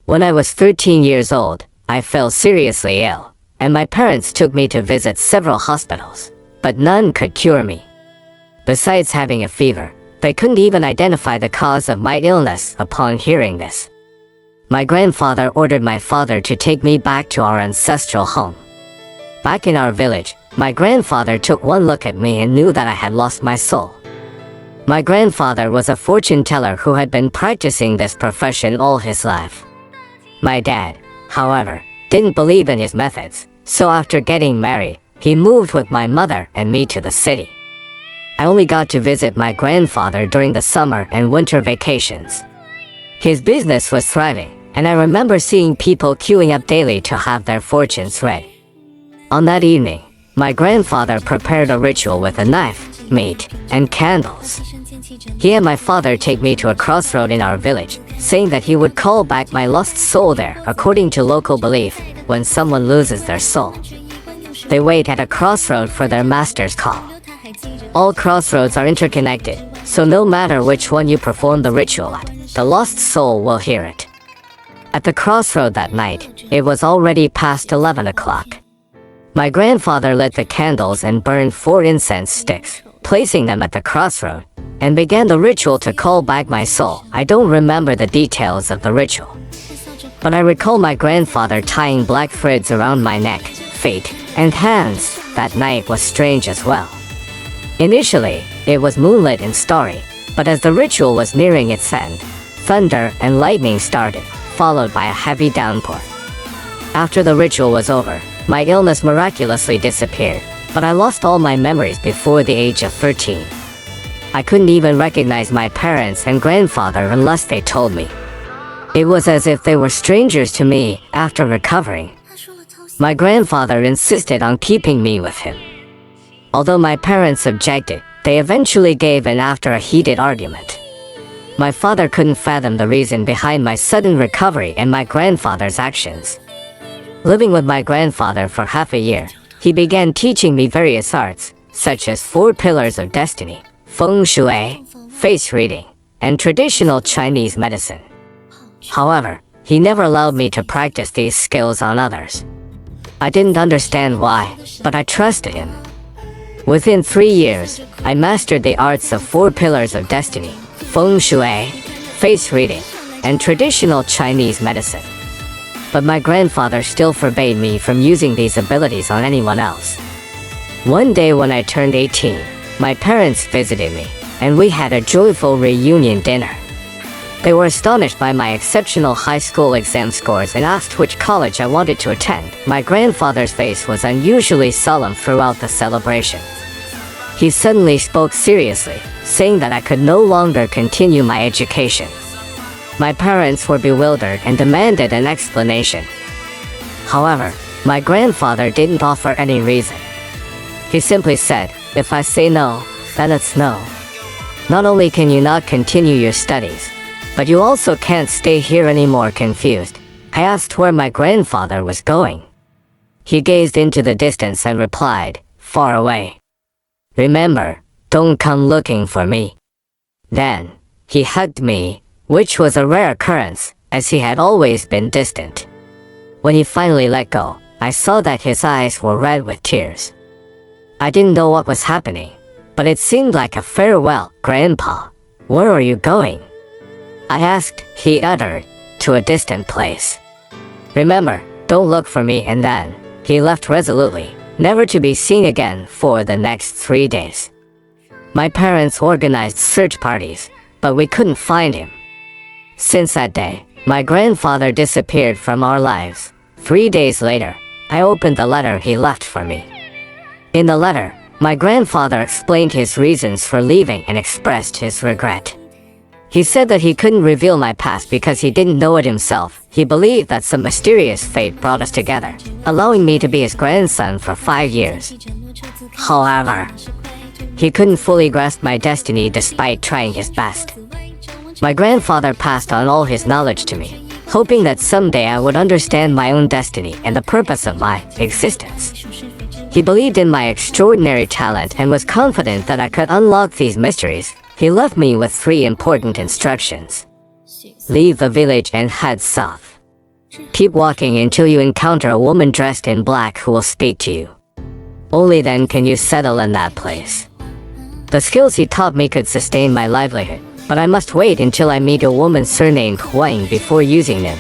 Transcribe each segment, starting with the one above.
When I was 13 years old, I fell seriously ill, and my parents took me to visit several hospitals, but none could cure me. Besides having a fever, they couldn't even identify the cause of my illness. Upon hearing this, my grandfather ordered my father to take me back to our ancestral home. Back in our village, my grandfather took one look at me and knew that I had lost my soul. My grandfather was a fortune teller who had been practicing this profession all his life. My dad, however, didn't believe in his methods, so after getting married, he moved with my mother and me to the city. I only got to visit my grandfather during the summer and winter vacations. His business was thriving, and I remember seeing people queuing up daily to have their fortunes read. On that evening, my grandfather prepared a ritual with a knife, meat, and candles. He had my father take me to a crossroad in our village, saying that he would call back my lost soul there. According to local belief, when someone loses their soul, they wait at a crossroad for their master's call. All crossroads are interconnected, so no matter which one you perform the ritual at, the lost soul will hear it. At the crossroad that night, it was already past 11 o'clock. My grandfather lit the candles and burned 4 incense sticks, placing them at the crossroad, and began the ritual to call back my soul. I don't remember the details of the ritual, but I recall my grandfather tying black threads around my neck, feet, and hands. That night was strange as well. Initially, it was moonlit and starry, but as the ritual was nearing its end, thunder and lightning started, followed by a heavy downpour. After the ritual was over, my illness miraculously disappeared, but I lost all my memories before the age of 13. I couldn't even recognize my parents and grandfather unless they told me. It was as if they were strangers to me. After recovering, my grandfather insisted on keeping me with him. Although my parents objected, they eventually gave in after a heated argument. My father couldn't fathom the reason behind my sudden recovery and my grandfather's actions. Living with my grandfather for half a year, he began teaching me various arts, such as 4 pillars of destiny, feng shui, face reading, and traditional Chinese medicine. However, he never allowed me to practice these skills on others. I didn't understand why, but I trusted him. Within 3 years, I mastered the arts of 4 pillars of destiny, feng shui, face reading, and traditional Chinese medicine. But my grandfather still forbade me from using these abilities on anyone else. One day when I turned 18, my parents visited me, and we had a joyful reunion dinner. They were astonished by my exceptional high school exam scores and asked which college I wanted to attend. My grandfather's face was unusually solemn throughout the celebration. He suddenly spoke seriously, saying that I could no longer continue my education. My parents were bewildered and demanded an explanation. However, my grandfather didn't offer any reason. He simply said, "If I say no, then it's no. Not only can you not continue your studies, but you also can't stay here anymore." Confused, I asked where my grandfather was going. He gazed into the distance and replied, "Far away. Remember, don't come looking for me." Then, he hugged me, which was a rare occurrence, as he had always been distant. When he finally let go, I saw that his eyes were red with tears. I didn't know what was happening, but it seemed like a farewell. "Grandpa, where are you going?" I asked. He uttered, "To a distant place. Remember, don't look for me." And then, he left resolutely, never to be seen again for the next 3 days. My parents organized search parties, but we couldn't find him. Since that day, my grandfather disappeared from our lives. 3 days later, I opened the letter he left for me. In the letter, my grandfather explained his reasons for leaving and expressed his regret. He said that he couldn't reveal my past because he didn't know it himself. He believed that some mysterious fate brought us together, allowing me to be his grandson for 5 years. However, he couldn't fully grasp my destiny despite trying his best. My grandfather passed on all his knowledge to me, hoping that someday I would understand my own destiny and the purpose of my existence. He believed in my extraordinary talent and was confident that I could unlock these mysteries. He left me with 3 important instructions. Leave the village and head south. Keep walking until you encounter a woman dressed in black who will speak to you. Only then can you settle in that place. The skills he taught me could sustain my livelihood, but I must wait until I meet a woman surnamed Huang before using them.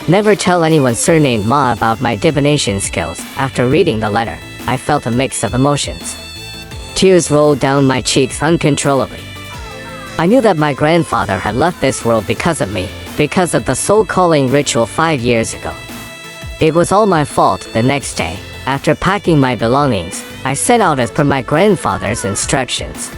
Never tell anyone surnamed Ma about my divination skills. After reading the letter, I felt a mix of emotions. Tears rolled down my cheeks uncontrollably. I knew that my grandfather had left this world because of me, because of the soul calling ritual 5 years ago. It was all my fault. The next day, after packing my belongings, I set out as per my grandfather's instructions.